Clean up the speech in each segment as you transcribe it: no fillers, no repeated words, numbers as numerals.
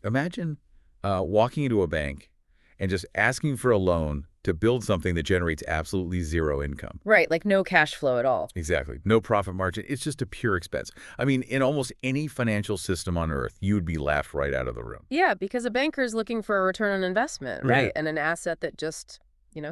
Imagine walking into a bank and just asking for a loan to build something that generates absolutely zero income. Right, like no cash flow at all. Exactly. No profit margin. It's just a pure expense. I mean, in almost any financial system on earth, you would be laughed right out of the room. Yeah, because a banker is looking for a return on investment, Yeah. right? And an asset that just,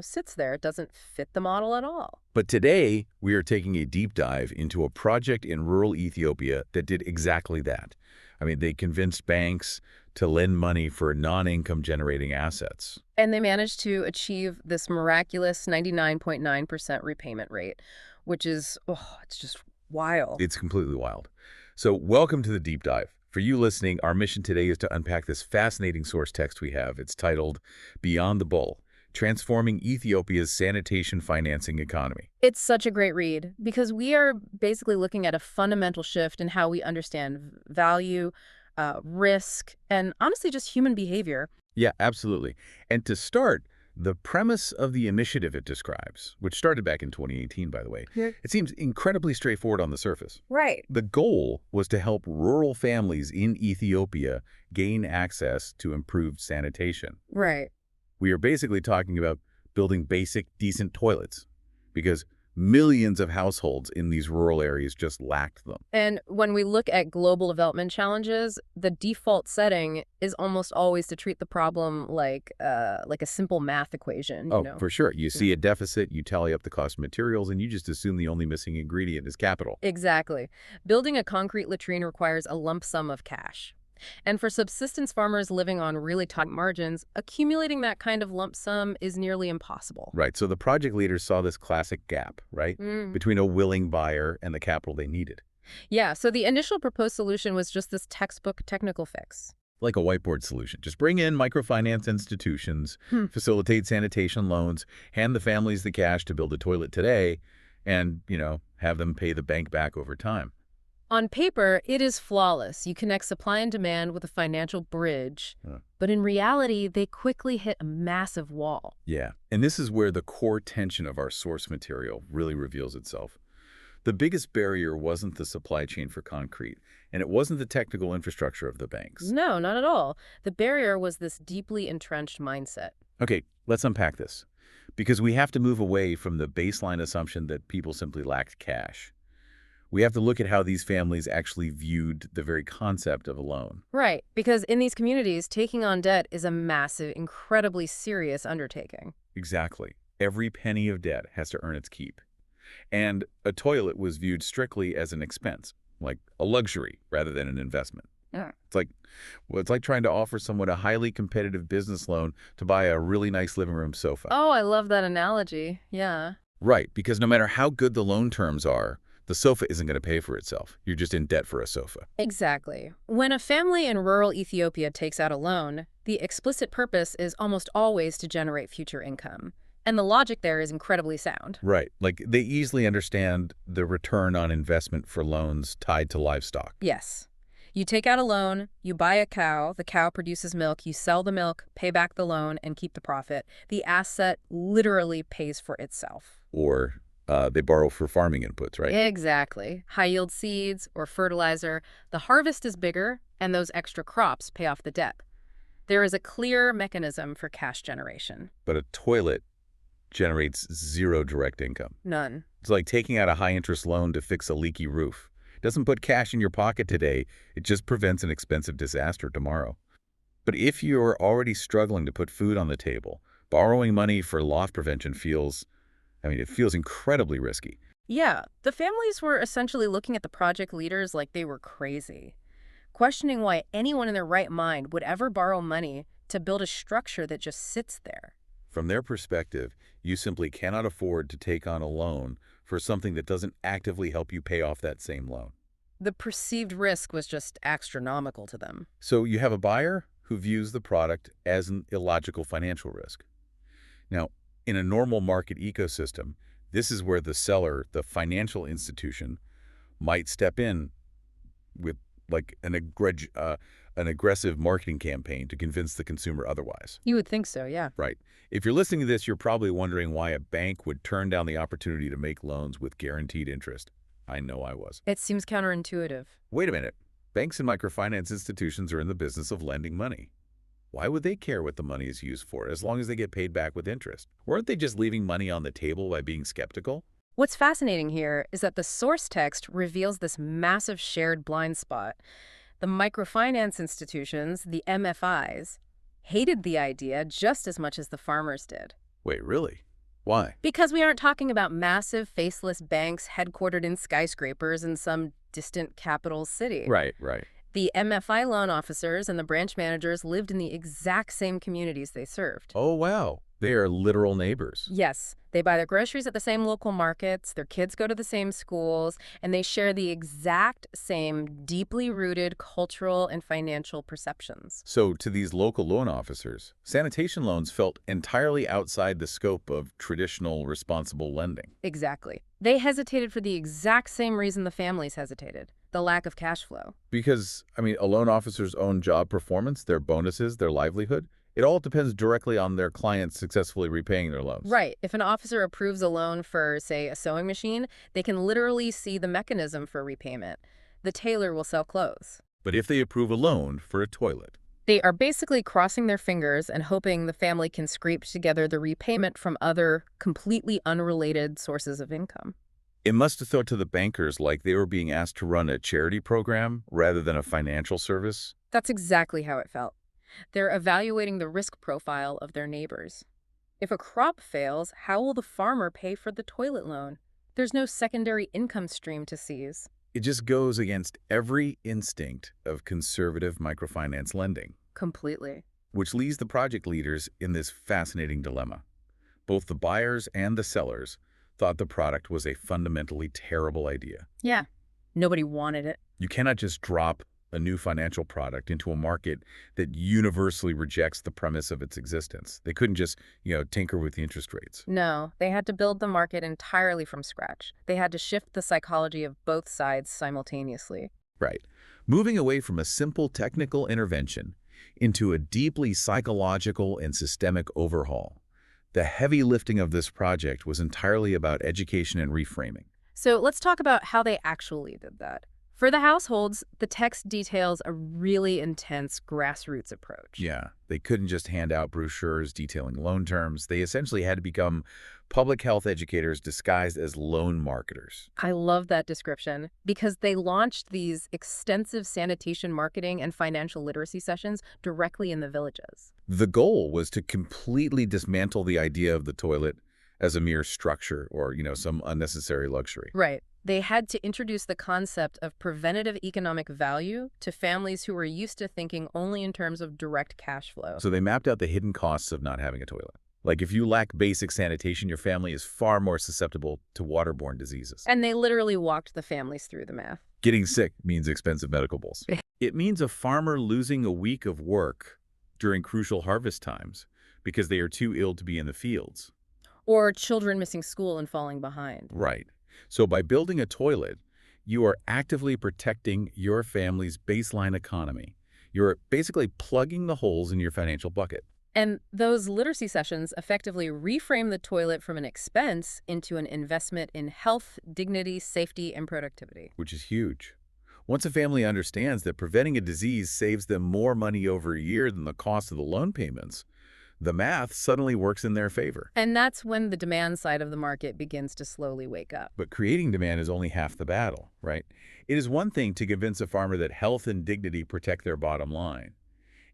sits there. It doesn't fit the model at all. But today, we are taking a deep dive into a project in rural Ethiopia that did exactly that. I mean, they convinced banks to lend money for non-income generating assets. And they managed to achieve this miraculous 99.9% repayment rate, which is, it's just wild. It's completely wild. So welcome to the deep dive. For you listening, our mission today is to unpack this fascinating source text we have. It's titled Beyond the Bull: Transforming Ethiopia's Sanitation Financing Economy. It's such a great read because we are basically looking at a fundamental shift in how we understand value, risk, and honestly just human behavior. Yeah, absolutely. And to start, the premise of the initiative it describes, which started back in 2018, by the way, Yeah. it seems incredibly straightforward on the surface. Right. The goal was to help rural families in Ethiopia gain access to improved sanitation. Right. We are basically talking about building basic, decent toilets because millions of households in these rural areas just lacked them. And when we look at global development challenges, the default setting is almost always to treat the problem like a simple math equation, Oh, for sure. You see a deficit, you tally up the cost of materials, and you just assume the only missing ingredient is capital. Exactly. Building a concrete latrine requires a lump sum of cash. And for subsistence farmers living on really tight margins, accumulating that kind of lump sum is nearly impossible. Right. So the project leaders saw this classic gap, right, between a willing buyer and the capital they needed. Yeah, so the initial proposed solution was just this textbook technical fix. Like a whiteboard solution. Just bring in microfinance institutions, facilitate sanitation loans, hand the families the cash to build a toilet today, and, have them pay the bank back over time. On paper, it is flawless. You connect supply and demand with a financial bridge. Huh. But in reality, they quickly hit a massive wall. Yeah. And this is where the core tension of our source material really reveals itself. The biggest barrier wasn't the supply chain for concrete, and it wasn't the technical infrastructure of the banks. No, not at all. The barrier was this deeply entrenched mindset. Okay, let's unpack this. Because we have to move away from the baseline assumption that people simply lacked cash. We have to look at how these families actually viewed the very concept of a loan. Right, because in these communities, taking on debt is a massive, incredibly serious undertaking. Exactly. Every penny of debt has to earn its keep. And a toilet was viewed strictly as an expense, like a luxury rather than an investment. Yeah. It's like trying to offer someone a highly competitive business loan to buy a really nice living room sofa. Oh, I love that analogy. Yeah. Right, because no matter how good the loan terms are, the sofa isn't going to pay for itself. You're just in debt for a sofa. Exactly. When a family in rural Ethiopia takes out a loan, the explicit purpose is almost always to generate future income. And the logic there is incredibly sound. Right. Like they easily understand the return on investment for loans tied to livestock. Yes. You take out a loan, you buy a cow, the cow produces milk, you sell the milk, pay back the loan, and keep the profit. The asset literally pays for itself. Or they borrow for farming inputs, right? Exactly. High-yield seeds or fertilizer. The harvest is bigger, and those extra crops pay off the debt. There is a clear mechanism for cash generation. But a toilet generates zero direct income. None. It's like taking out a high-interest loan to fix a leaky roof. It doesn't put cash in your pocket today. It just prevents an expensive disaster tomorrow. But if you're already struggling to put food on the table, borrowing money for loss prevention feels incredibly risky. Yeah, the families were essentially looking at the project leaders like they were crazy, questioning why anyone in their right mind would ever borrow money to build a structure that just sits there. From their perspective, you simply cannot afford to take on a loan for something that doesn't actively help you pay off that same loan. The perceived risk was just astronomical to them. So you have a buyer who views the product as an illogical financial risk. Now, in a normal market ecosystem, this is where the seller, the financial institution, might step in with like an aggressive marketing campaign to convince the consumer otherwise. You would think so, yeah. Right. If you're listening to this, you're probably wondering why a bank would turn down the opportunity to make loans with guaranteed interest. I know I was. It seems counterintuitive. Wait a minute. Banks and microfinance institutions are in the business of lending money. Why would they care what the money is used for as long as they get paid back with interest? Weren't they just leaving money on the table by being skeptical? What's fascinating here is that the source text reveals this massive shared blind spot. The microfinance institutions, the MFIs, hated the idea just as much as the farmers did. Wait, really? Why? Because we aren't talking about massive, faceless banks headquartered in skyscrapers in some distant capital city. Right. The MFI loan officers and the branch managers lived in the exact same communities they served. Oh, wow. They are literal neighbors. Yes, they buy their groceries at the same local markets, their kids go to the same schools, and they share the exact same deeply rooted cultural and financial perceptions. So, to these local loan officers, sanitation loans felt entirely outside the scope of traditional responsible lending. Exactly. They hesitated for the exact same reason the families hesitated: the lack of cash flow. Because, a loan officer's own job performance, their bonuses, their livelihood, it all depends directly on their clients successfully repaying their loans. Right. If an officer approves a loan for, say, a sewing machine, they can literally see the mechanism for repayment. The tailor will sell clothes. But if they approve a loan for a toilet, They are basically crossing their fingers and hoping the family can scrape together the repayment from other, completely unrelated sources of income. it must have felt to the bankers like they were being asked to run a charity program rather than a financial service. That's exactly how it felt. They're evaluating the risk profile of their neighbors. If a crop fails, how will the farmer pay for the toilet loan? There's no secondary income stream to seize. It just goes against every instinct of conservative microfinance lending, Completely. which leaves the project leaders in this fascinating dilemma. Both the buyers and the sellers thought the product was a fundamentally terrible idea. Yeah. Nobody wanted it. You cannot just drop a new financial product into a market that universally rejects the premise of its existence. They couldn't just, tinker with the interest rates. No, they had to build the market entirely from scratch. They had to shift the psychology of both sides simultaneously. Right. Moving away from a simple technical intervention into a deeply psychological and systemic overhaul. The heavy lifting of this project was entirely about education and reframing. So let's talk about how they actually did that. For the households, the text details a really intense grassroots approach. Yeah, they couldn't just hand out brochures detailing loan terms. They essentially had to become public health educators disguised as loan marketers. I love that description because they launched these extensive sanitation marketing and financial literacy sessions directly in the villages. The goal was to completely dismantle the idea of the toilet as a mere structure or, some unnecessary luxury. Right. They had to introduce the concept of preventative economic value to families who were used to thinking only in terms of direct cash flow. So they mapped out the hidden costs of not having a toilet. Like if you lack basic sanitation, your family is far more susceptible to waterborne diseases. And they literally walked the families through the math. Getting sick means expensive medical bills. It means a farmer losing a week of work during crucial harvest times because they are too ill to be in the fields. Or children missing school and falling behind. Right. So by building a toilet, you are actively protecting your family's baseline economy. You're basically plugging the holes in your financial bucket. And those literacy sessions effectively reframe the toilet from an expense into an investment in health, dignity, safety, and productivity. Which is huge. Once a family understands that preventing a disease saves them more money over a year than the cost of the loan payments, the math suddenly works in their favor. And that's when the demand side of the market begins to slowly wake up. But creating demand is only half the battle, right? It is one thing to convince a farmer that health and dignity protect their bottom line.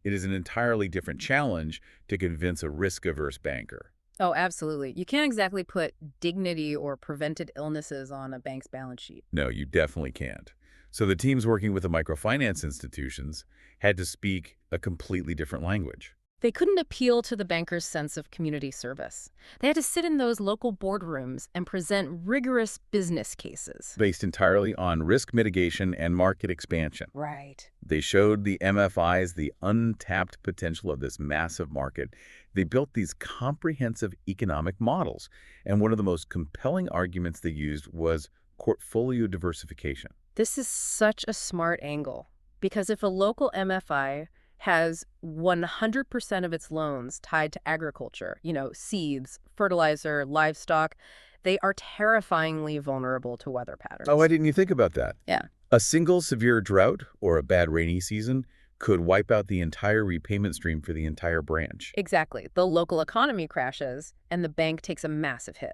It is an entirely different challenge to convince a risk-averse banker. Oh, absolutely. You can't exactly put dignity or prevented illnesses on a bank's balance sheet. No, you definitely can't. So the teams working with the microfinance institutions had to speak a completely different language. They couldn't appeal to the bankers' sense of community service. They had to sit in those local boardrooms and present rigorous business cases. Based entirely on risk mitigation and market expansion. Right. They showed the MFIs the untapped potential of this massive market. They built these comprehensive economic models, and one of the most compelling arguments they used was portfolio diversification. This is such a smart angle, because if a local MFI has 100% of its loans tied to agriculture, seeds, fertilizer, livestock, they are terrifyingly vulnerable to weather patterns. Oh, why didn't you think about that? Yeah. A single severe drought or a bad rainy season could wipe out the entire repayment stream for the entire branch. Exactly. The local economy crashes, and the bank takes a massive hit.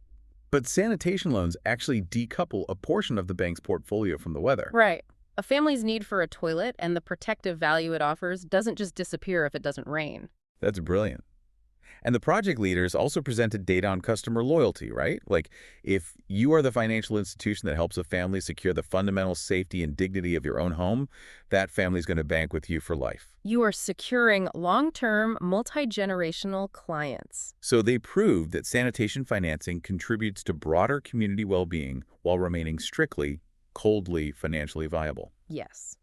But sanitation loans actually decouple a portion of the bank's portfolio from the weather. Right. A family's need for a toilet and the protective value it offers doesn't just disappear if it doesn't rain. That's brilliant. And the project leaders also presented data on customer loyalty, right? Like, if you are the financial institution that helps a family secure the fundamental safety and dignity of your own home, that family's going to bank with you for life. You are securing long-term, multi-generational clients. So they proved that sanitation financing contributes to broader community well-being while remaining strictly, coldly financially viable. Yes.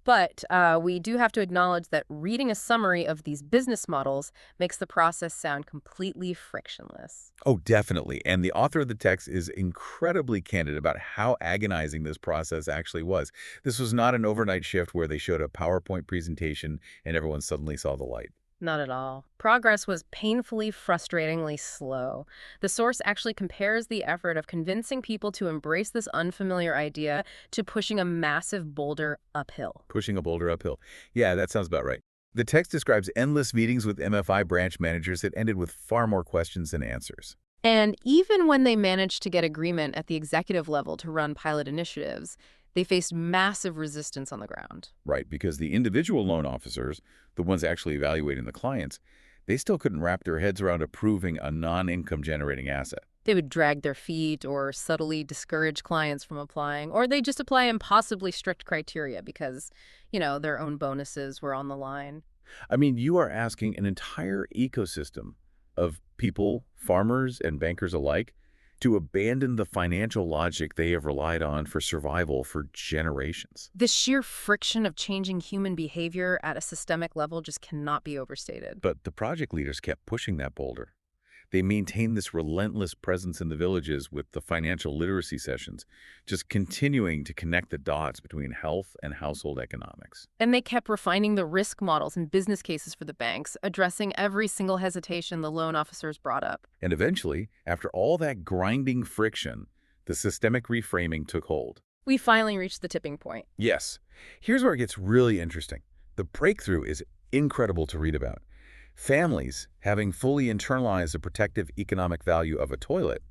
But we do have to acknowledge that reading a summary of these business models makes the process sound completely frictionless. Oh, definitely. And the author of the text is incredibly candid about how agonizing this process actually was. This was not an overnight shift where they showed a PowerPoint presentation and everyone suddenly saw the light. Not at all. Progress was painfully, frustratingly slow. The source actually compares the effort of convincing people to embrace this unfamiliar idea to pushing a massive boulder uphill. Pushing a boulder uphill. Yeah, that sounds about right. The text describes endless meetings with MFI branch managers that ended with far more questions than answers. And even when they managed to get agreement at the executive level to run pilot initiatives, they faced massive resistance on the ground. Right, because the individual loan officers, the ones actually evaluating the clients, they still couldn't wrap their heads around approving a non-income generating asset. They would drag their feet or subtly discourage clients from applying, or they just apply impossibly strict criteria because, their own bonuses were on the line. I mean, you are asking an entire ecosystem of people, farmers and bankers alike, to abandon the financial logic they have relied on for survival for generations. The sheer friction of changing human behavior at a systemic level just cannot be overstated. But the project leaders kept pushing that boulder. They maintained this relentless presence in the villages with the financial literacy sessions, just continuing to connect the dots between health and household economics. And they kept refining the risk models and business cases for the banks, addressing every single hesitation the loan officers brought up. And eventually, after all that grinding friction, the systemic reframing took hold. We finally reached the tipping point. Yes. Here's where it gets really interesting. The breakthrough is incredible to read about. Families, having fully internalized the protective economic value of a toilet,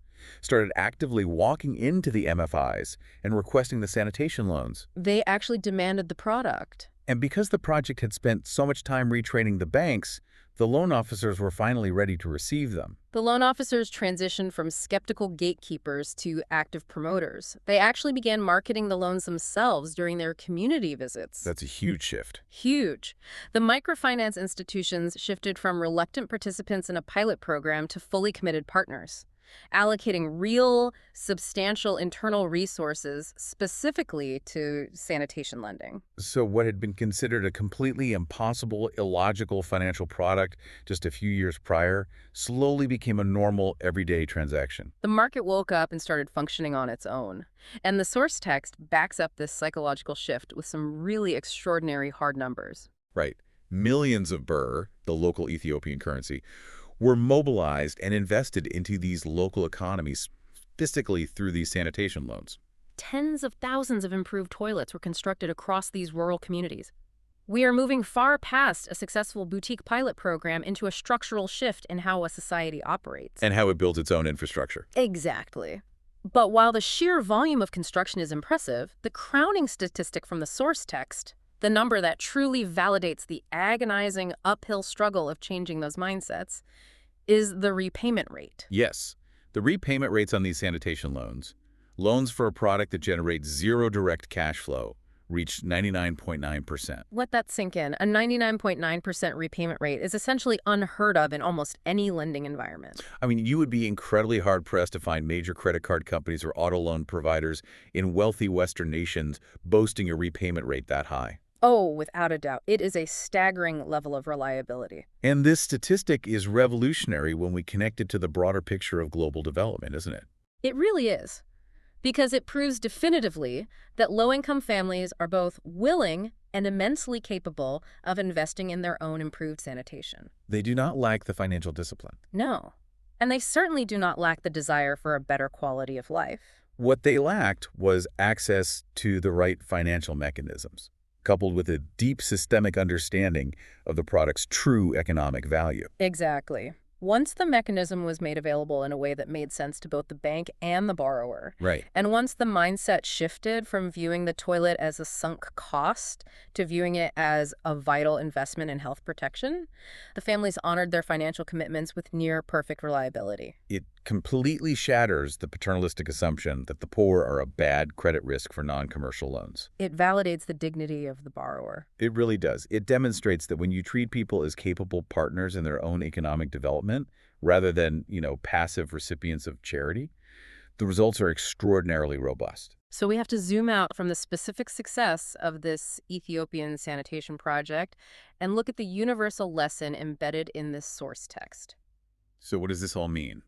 started actively walking into the MFIs and requesting the sanitation loans. They actually demanded the product. And because the project had spent so much time retraining the banks, the loan officers were finally ready to receive them. The loan officers transitioned from skeptical gatekeepers to active promoters. They actually began marketing the loans themselves during their community visits. That's a huge shift. Huge. The microfinance institutions shifted from reluctant participants in a pilot program to fully committed partners, allocating real, substantial internal resources specifically to sanitation lending. So what had been considered a completely impossible, illogical financial product just a few years prior slowly became a normal, everyday transaction. The market woke up and started functioning on its own. And the source text backs up this psychological shift with some really extraordinary hard numbers. Right. Millions of birr, the local Ethiopian currency, were mobilized and invested into these local economies, specifically through these sanitation loans. Tens of thousands of improved toilets were constructed across these rural communities. We are moving far past a successful boutique pilot program into a structural shift in how a society operates. And how it builds its own infrastructure. Exactly. But while the sheer volume of construction is impressive, the crowning statistic from the source text, the number that truly validates the agonizing uphill struggle of changing those mindsets, is the repayment rate. Yes. The repayment rates on these sanitation loans for a product that generates zero direct cash flow, reached 99.9%. Let that sink in. A 99.9% repayment rate is essentially unheard of in almost any lending environment. I mean, you would be incredibly hard-pressed to find major credit card companies or auto loan providers in wealthy Western nations boasting a repayment rate that high. Oh, without a doubt. It is a staggering level of reliability. And this statistic is revolutionary when we connect it to the broader picture of global development, isn't it? It really is. Because it proves definitively that low-income families are both willing and immensely capable of investing in their own improved sanitation. They do not lack the financial discipline. No. And they certainly do not lack the desire for a better quality of life. What they lacked was access to the right financial mechanisms, coupled with a deep systemic understanding of the product's true economic value. Exactly. Once the mechanism was made available in a way that made sense to both the bank and the borrower, Right. and once the mindset shifted from viewing the toilet as a sunk cost to viewing it as a vital investment in health protection, the families honored their financial commitments with near perfect reliability. It completely shatters the paternalistic assumption that the poor are a bad credit risk for non-commercial loans. It validates the dignity of the borrower. It really does. It demonstrates that when you treat people as capable partners in their own economic development, rather than, passive recipients of charity, the results are extraordinarily robust. So we have to zoom out from the specific success of this Ethiopian sanitation project and look at the universal lesson embedded in this source text. So what does this all mean?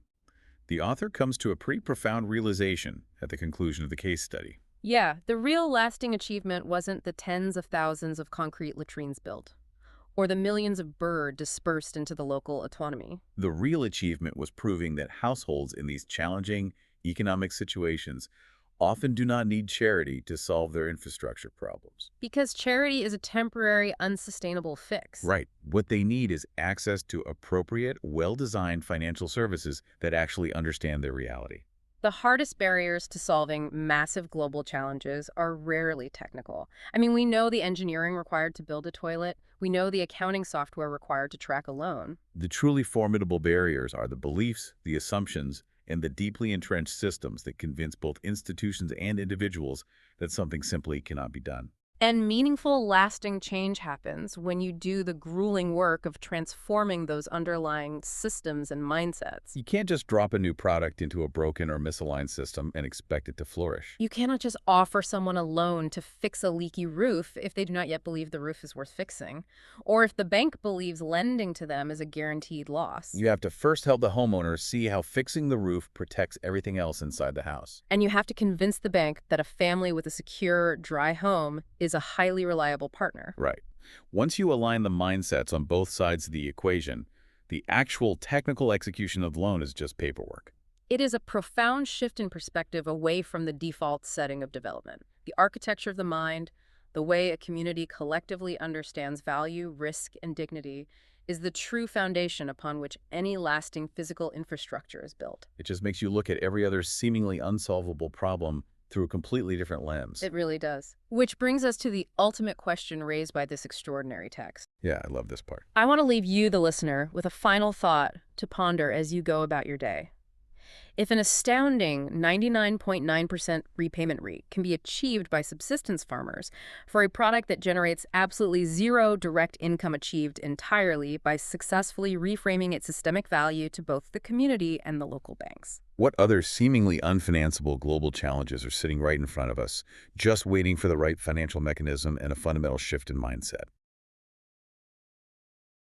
The author comes to a pretty profound realization at the conclusion of the case study. Yeah, the real lasting achievement wasn't the tens of thousands of concrete latrines built, or the millions of bird dispersed into the local autonomy. The real achievement was proving that households in these challenging economic situations often do not need charity to solve their infrastructure problems. Because charity is a temporary, unsustainable fix. Right. What they need is access to appropriate, well-designed financial services that actually understand their reality. The hardest barriers to solving massive global challenges are rarely technical. I mean, we know the engineering required to build a toilet. We know the accounting software required to track a loan. The truly formidable barriers are the beliefs, the assumptions, and the deeply entrenched systems that convince both institutions and individuals that something simply cannot be done. And meaningful, lasting change happens when you do the grueling work of transforming those underlying systems and mindsets. You can't just drop a new product into a broken or misaligned system and expect it to flourish. You cannot just offer someone a loan to fix a leaky roof if they do not yet believe the roof is worth fixing, or if the bank believes lending to them is a guaranteed loss. You have to first help the homeowner see how fixing the roof protects everything else inside the house. And you have to convince the bank that a family with a secure, dry home is a highly reliable partner. Right. Once you align the mindsets on both sides of the equation, the actual technical execution of the loan is just paperwork. It is a profound shift in perspective away from the default setting of development. The architecture of the mind, the way a community collectively understands value, risk, and dignity, is the true foundation upon which any lasting physical infrastructure is built. It just makes you look at every other seemingly unsolvable problem through a completely different lens. It really does. Which brings us to the ultimate question raised by this extraordinary text. Yeah, I love this part. I want to leave you, the listener, with a final thought to ponder as you go about your day. If an astounding 99.9% repayment rate can be achieved by subsistence farmers for a product that generates absolutely zero direct income achieved entirely by successfully reframing its systemic value to both the community and the local banks. What other seemingly unfinanceable global challenges are sitting right in front of us, just waiting for the right financial mechanism and a fundamental shift in mindset?